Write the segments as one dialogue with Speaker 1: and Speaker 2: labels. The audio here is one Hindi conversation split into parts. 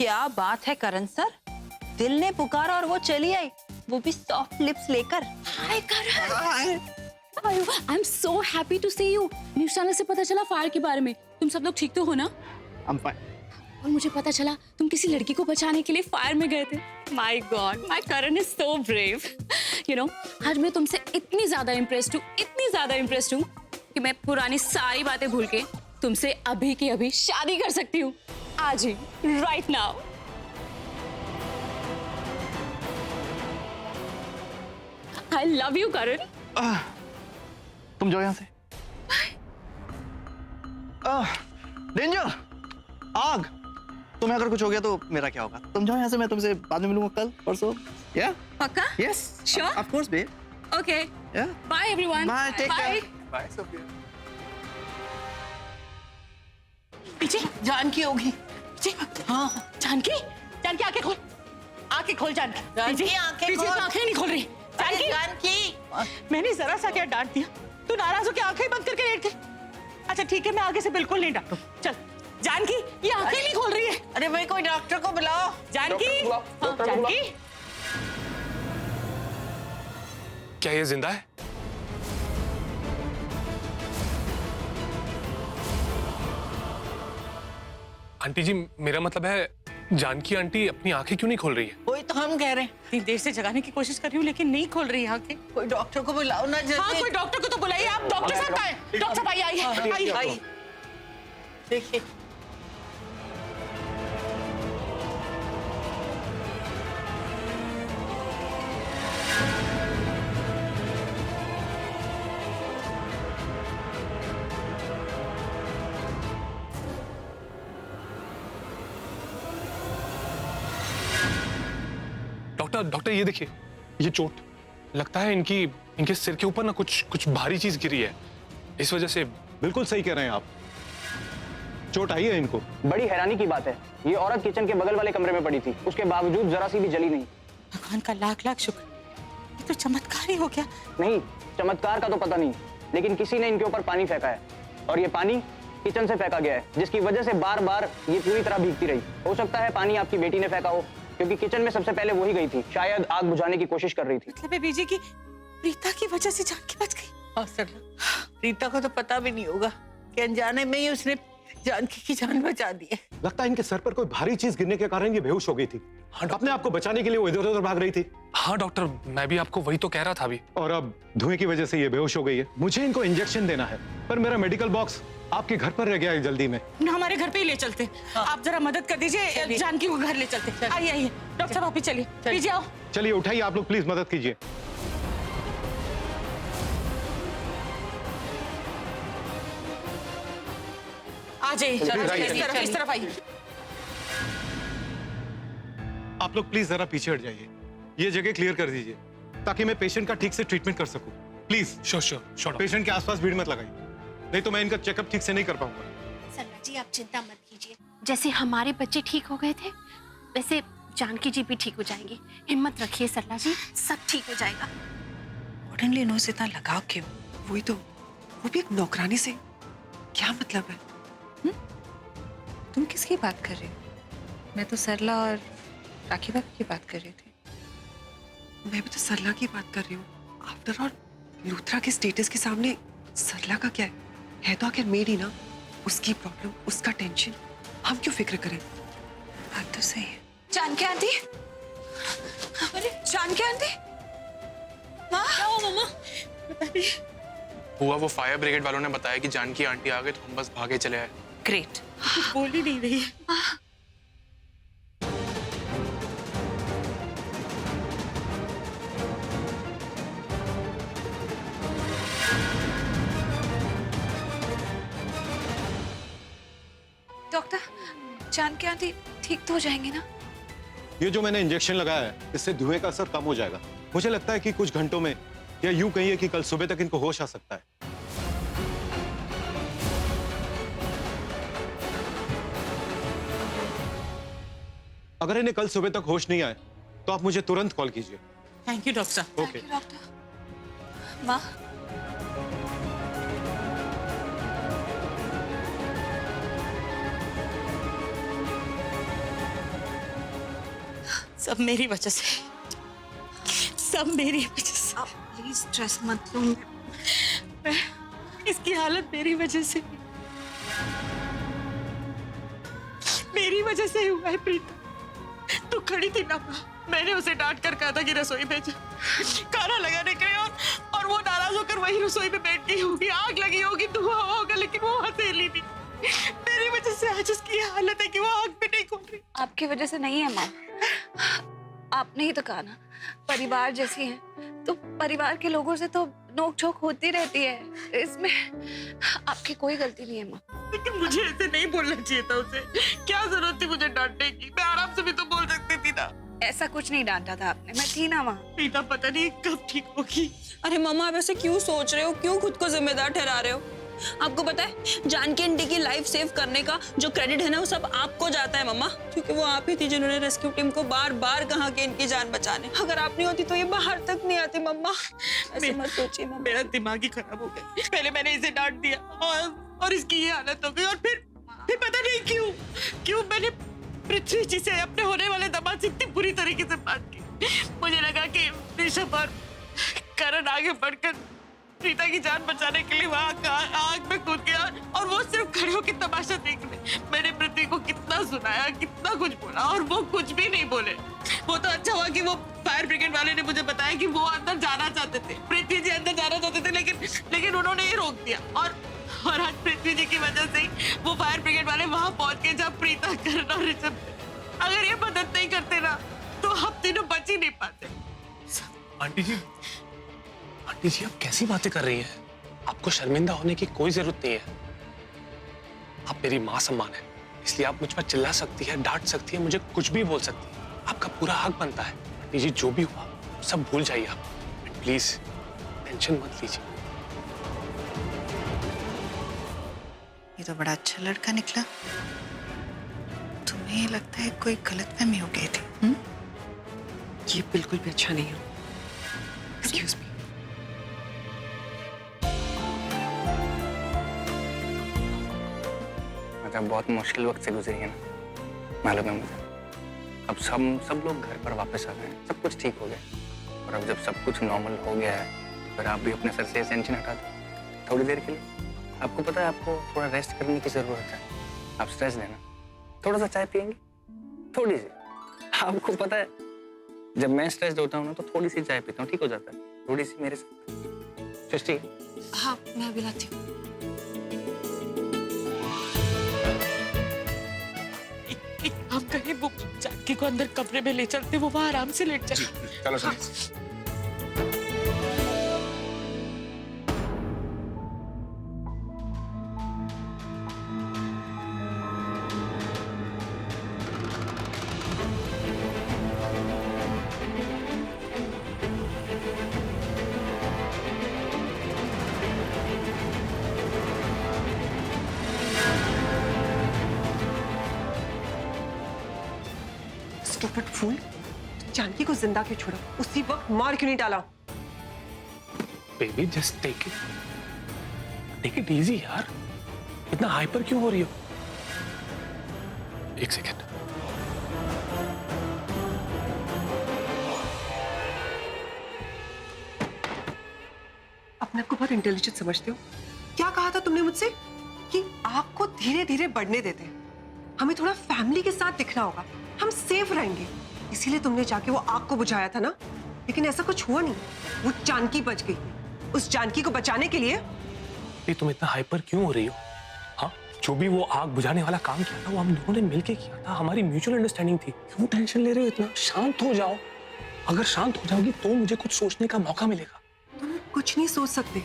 Speaker 1: क्या बात है करण सर, दिल ने पुकारा और वो चली आई, वो भी सॉफ्ट लिप्स लेकर।
Speaker 2: Hi Karan, I am so happy to see you. News channel से पता चला फायर के बारे में, तुम सब लोग ठीक तो हो ना?
Speaker 3: I'm fine.
Speaker 2: और मुझे पता चला तुम किसी लड़की को बचाने के लिए फायर में गए थे। My God, my Karan is so brave. You know, आज मैं तुमसे इतनी ज्यादा इम्प्रेस्ड हूँ कि मैं पुरानी सारी बातें भूल के तुमसे अभी की अभी शादी कर सकती हूँ, आज ही, right now. I love you Karan.
Speaker 3: तुम जाओ यहाँ से। डेंजर, आग। तुम्हें अगर कुछ हो गया तो मेरा क्या होगा? तुम जाओ यहाँ से, मैं तुमसे बाद में मिलूंगा कल परसों। या?
Speaker 2: पक्का?
Speaker 3: Yes.
Speaker 2: Sure?
Speaker 3: Of course, babe.
Speaker 2: Okay.
Speaker 3: Yeah.
Speaker 2: Bye everyone.
Speaker 3: Bye. Take care.
Speaker 4: Bye Sophia.
Speaker 2: पीछे
Speaker 1: जानकी होगी।
Speaker 2: पीछे। हाँ, जानकी, जानकी आंखें खोल, आंखें खोल जानकी।
Speaker 1: जानकी,
Speaker 2: पीछे,
Speaker 1: आंखें
Speaker 2: पीछे
Speaker 1: खोल।
Speaker 2: तो आंखें नहीं खोल रही। जानकी,
Speaker 1: जानकी,
Speaker 2: मैंने जरा सा क्या डांट दिया? तू नाराज हो के आंखें बंद करके लेट गई। अच्छा ठीक है, मैं आगे से बिल्कुल नहीं डांटू। चल, जानकी, ये आंखें नहीं खोल रही है।
Speaker 1: अरे भाई कोई डॉक्टर को बुलाओ।
Speaker 2: जानकी, हाँ, जानकी।
Speaker 4: क्या ये जिंदा है? आंटी जी, मेरा मतलब है जानकी आंटी अपनी आंखें क्यों नहीं खोल रही है?
Speaker 1: वही तो हम कह रहे हैं,
Speaker 2: इतनी देर से जगाने की कोशिश कर रही हूँ लेकिन नहीं खोल रही है आंखें।
Speaker 1: कोई डॉक्टर को बुलाओ ना जल्दी।
Speaker 2: हाँ, कोई डॉक्टर को तो बुलाइए आप। डॉक्टर साहब कहाँ हैं? डॉक्टर साहब आइए।
Speaker 1: आई। देखिए,
Speaker 4: डॉक्टर ये देखिए, ये चोट लगता है इनके सिर के ऊपर ना कुछ भारी चीज गिरी है, इस वजह से।
Speaker 5: बिल्कुल सही कह रहे हैं आप, चोट आई है इनको।
Speaker 6: बड़ी हैरानी की बात है, ये औरत किचन के बगल वाले कमरे में पड़ी थी, उसके बावजूद जरा सी भी जली नहीं।
Speaker 2: भगवान का लाख लाख शुक्र, ये तो चमत्कार ही हो गया।
Speaker 6: नहीं, चमत्कार का तो पता नहीं, लेकिन किसी ने इनके ऊपर पानी फेंका है और ये पानी किचन से फेंका गया है, जिसकी वजह से बार बार ये पूरी तरह भीगती रही। हो सकता है पानी आपकी बेटी ने फेंका हो, क्योंकि किचन में सबसे पहले वही गई थी, शायद आग बुझाने की कोशिश कर रही थी।
Speaker 2: मतलब बीजी की प्रीता की वजह से जानकी बच गई।
Speaker 1: और सर रीता को तो पता भी नहीं होगा कि अनजाने में ही उसने जानकी की जान बचा दी है।
Speaker 5: लगता है इनके सर पर कोई भारी चीज गिरने के कारण ये बेहोश हो गई थी। अपने आप को बचाने के लिए वो इधर उधर भाग रही थी।
Speaker 4: हाँ डॉक्टर, मैं भी आपको वही तो कह रहा था अभी।
Speaker 5: और अब धुएं की वजह से ये बेहोश हो गई है। मुझे इनको इंजेक्शन देना है, पर मेरा मेडिकल बॉक्स आपके घर पर रह गया है जल्दी में।
Speaker 2: हमारे घर पे ही ले चलते। आप जरा मदद कर दीजिए, जानकी को घर ले चलते। आइए आइए डॉक्टर साहब, आप ही चलिए, पीछे आओ।
Speaker 5: चलिए उठाइए, आप लोग प्लीज मदद कीजिए।
Speaker 2: आ जाइए, इस तरफ आइए।
Speaker 5: आप लोग प्लीज जरा पीछे हट जाइए, ये जगह क्लियर कर दीजिए ताकि मैं पेशेंट का ठीक से ट्रीटमेंट कर सकूं। Please
Speaker 4: sure.
Speaker 5: पेशेंट के आसपास भीड़ मत लगाइए, नहीं तो मैं इनका चेकअप ठीक से नहीं कर पाऊंगा।
Speaker 7: सरला जी, आप चिंता मत कीजिए। जैसे हमारे बच्चे ठीक हो गए थे, वैसे जानकी जी भी ठीक हो जाएंगी। हिम्मत रखिए सरला जी, सब ठीक हो जाएगा।
Speaker 8: मॉडर्न लेनो से इतना लगाव क्यों? वही तो, वो भी एक नौकरानी से, क्या मतलब है?
Speaker 9: तुम किसकी बात कर रहे हो? मैं तो सरला और राखी भाभी की बात कर रही थी।
Speaker 8: मैं भी तो सरला की बात कर रही हूँ। आफ्टर ऑल लूथरा के स्टेटस के सामने सरला का क्या है तो आखिर मेरी ना, उसकी प्रॉब्लम, उसका टेंशन, हम क्यों फिक्र करें? बात तो सही है।
Speaker 9: जानकी आंटी, अरे जानकी आंटी, माँ, क्या हुआ मम्मा?
Speaker 4: हुआ वो फायर ब्रिगेड वालों ने बताया कि जानकी आंटी आ गए, तो हम बस भागे चले आए।
Speaker 9: ग्रेट।
Speaker 2: कुछ बोल ही नहीं रही है।
Speaker 9: डॉक्टर, जानकी आंटी ठीक तो हो जाएंगे ना?
Speaker 5: ये जो मैंने इंजेक्शन लगाया है, इससे धुएं का असर कम हो जाएगा। मुझे लगता है कि कुछ घंटों में, या यूं कहिए कि कल सुबह तक इनको होश आ सकता है। अगर इन्हें कल सुबह तक होश नहीं आए तो आप मुझे तुरंत कॉल कीजिए।
Speaker 2: थैंक यू डॉक्टर साहब।
Speaker 5: ओके।
Speaker 9: डॉक्टर, माँ,
Speaker 1: सब मेरी वजह से, सब मेरी वजह से।
Speaker 9: आप प्लीज स्ट्रेस मत लो।
Speaker 1: इसकी हालत मेरी वजह से, मेरी वजह से हुआ है प्रीता। तू खड़ी थी ना, मैंने उसे डांट कर कहा था कि रसोई में जा खाना लगाने के लिए, और वो नाराज होकर वही रसोई में बैठ गई होगी, आग लगी होगी, धुआं होगा, लेकिन वो हथेली नहीं। मेरी वजह से आज उसकी हालत है कि वो आग भी नहीं खोल रही।
Speaker 9: आपकी वजह से नहीं है माँ, आपने ही तो कहा ना परिवार जैसी है, तो परिवार के लोगों से तो नोक झोंक होती रहती है, इसमें आपकी कोई गलती नहीं है माँ।
Speaker 1: लेकिन मुझे ऐसे नहीं बोलना चाहिए था उसे। क्या जरूरत थी मुझे डांटने की? मैं आराम से भी तो बोल सकती थी ना।
Speaker 9: ऐसा कुछ नहीं डांटा था आपने, मैं थी ना वहाँ।
Speaker 1: प्रीता पता नहीं कब ठीक होगी।
Speaker 10: अरे मम्मा, आप ऐसे क्यों सोच रहे हो? क्यों खुद को जिम्मेदार ठहरा रहे हो? आपको पता है जानकी आंटी की लाइफ सेव करने का जो क्रेडिट है ना, वो सब आपको जाता है मम्मा, क्योंकि वो आप ही थी जिन्होंने रेस्क्यू टीम को बार बार कहा कि इनकी जान बचाने। अगर आप नहीं होती तो ये बाहर तक नहीं आती मम्मा। ऐसे मत सोचिए मम्मा।
Speaker 1: मेरा दिमाग ही खराब हो गया। पहले मैंने इसे डांट दिया और इसकी ये हालत हो गई, और फिर पता नहीं क्यों मैंने पृथ्वी जी से अपने होने वाले दामाद से इतनी बुरी तरीके से बात की। मुझे लगा कि ऋषभ और करण आगे बढ़कर प्रीता की जान बचाने के लिए वहां आग में कूद गया, और वो सिर्फ खड़े होकर तमाशा देख रहे। मैंने पृथ्वी को कितना सुनाया, कितना कुछ बोला, और वो कुछ भी नहीं बोले। वो तो अच्छा हुआ कि वो फायर ब्रिगेड वाले ने मुझे बताया कि वो अंदर जाना चाहते थे, पृथ्वी जी अंदर जाना चाहते थे, लेकिन उन्होंने ये रोक दिया। और आज पृथ्वी जी की वजह से वो फायर ब्रिगेड वाले वहां पहुंच गए जहाँ प्रीता, करण और ऋषभ थे। अगर ये मदद नहीं करते ना तो हम तीनों बच ही नहीं पाते।
Speaker 4: आंटी जी, आप कैसी बातें कर रही हैं? आपको शर्मिंदा होने की कोई जरूरत नहीं है। आप मेरी माँ समान है, इसलिए आप मुझ पर चिल्ला सकती है, डांट सकती है, मुझे कुछ भी बोल सकती है। आपका पूरा हक बनता है। आंटी जी, जो भी हुआ सब भूल जाइए आप, प्लीज टेंशन मत लीजिए।
Speaker 9: ये तो बड़ा अच्छा लड़का निकला। तुम्हें लगता है कोई गलतफहमी हो गई थी?
Speaker 8: ये बिल्कुल भी अच्छा नहीं है। Excuse me.
Speaker 6: मतलब बहुत मुश्किल वक्त से गुजरी है ना, मालूम है मुझे। अब सब लोग घर पर वापस आ गए हैं, सब कुछ ठीक हो गया, और अब जब सब कुछ नॉर्मल हो गया है, फिर आप भी अपने सर से टेंशन हटा दो थोड़ी देर के लिए। आपको पता है आपको थोड़ा रेस्ट करने की जरूरत है। आप स्ट्रेस लेना, थोड़ा सा चाय पियेंगे, थोड़ी सी। आपको पता है जब मैं स्ट्रेस्ड होता हूँ ना तो थोड़ी सी चाय पीता हूँ, ठीक हो जाता है। थोड़ी सी मेरे साथ। सृष्टि,
Speaker 9: हाँ मैं अभी लाती हूँ।
Speaker 1: एक काम करें, वो जानकी को अंदर कमरे में ले चलते, वो वहां आराम से लेट जाए।
Speaker 4: चलो
Speaker 1: हाँ।
Speaker 8: स्टूपिड फूल, जानकी को जिंदा क्यों छोड़ा? उसी वक्त मार क्यों नहीं डाला?
Speaker 4: Baby just take it easy यार, इतना हाइपर क्यों हो रही हो? एक सेकेंड।
Speaker 8: अपने आप को बहुत इंटेलिजेंट समझते हो। क्या कहा था तुमने मुझसे कि आग को धीरे धीरे बढ़ने देते हैं, हमें थोड़ा फैमिली के साथ दिखना होगा, हम सेफ रहेंगे, इसीलिए तुमने जाके वो आग को बुझाया था ना। लेकिन ऐसा कुछ हुआ नहीं, वो जानकी बच गई। उस जानकी को बचाने के लिए
Speaker 4: तुम इतना हाइपर क्यों हो रही हो? हाँ, जो भी वो आग बुझाने वाला काम किया था वो हम दोनों ने मिलके किया था, हमारी म्यूचुअल अंडरस्टैंडिंग थी। क्यों टेंशन ले रहे हो इतना? शांत हो जाओ। अगर शांत हो जाओगी तो मुझे कुछ सोचने का मौका मिलेगा।
Speaker 8: तुम कुछ नहीं सोच सकते।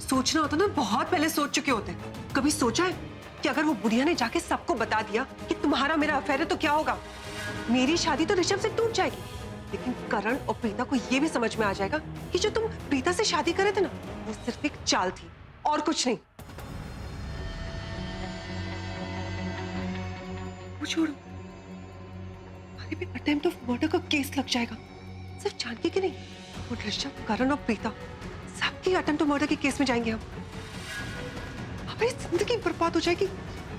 Speaker 8: सोचना होता ना बहुत पहले सोच चुके होते। कभी सोचा है कि अगर वो बुढ़िया ने जाके सबको बता दिया कि तुम्हारा मेरा अफेयर है तो क्या होगा? मेरी शादी तो ऋषभ से टूट जाएगी, लेकिन करण और प्रीता को ये भी समझ में आ जाएगा कि जो तुम प्रीता से शादी करे थे ना, वो सिर्फ एक चाल थी और कुछ नहीं। वो छोड़ो, हमारे पे अटेम्प्ट ऑफ मर्डर का केस लग जाएगा। सिर्फ जानकी के नहीं, वो ऋषभ, करण और प्रीता सबकी अटेम्प्ट ऑफ मर्डर के केस में जाएंगे हम। हमारी जिंदगी बर्बाद हो जाएगी,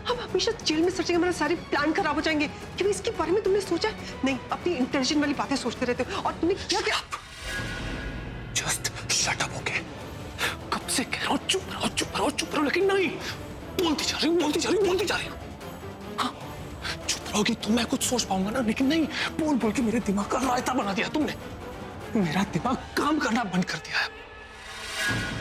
Speaker 8: हम हमेशा जेल में सचेंगे, हमारे सारे प्लान खराब हो जाएंगे। क्यों इसके बारे में तुमने सोचा? नहीं, अपनी इंटेलिजेंट वाली बातें सोचते रहते हो। और तुमने किया क्या?
Speaker 4: Just shut up, okay? कब से कह रहा हूँ चुप रहो, चुप रहो, चुप रहो, लेकिन नहीं, बोलती जा रही हूँ, बोलती जा रही हूँ, बोलती जा रही हूँ। हाँ, चुप रहोगी तो मैं कुछ सोच पाऊंगा ना, लेकिन नहीं, बोल बोल के मेरे दिमाग का रायता बना दिया तुमने। मेरा दिमाग काम करना बंद कर दिया है।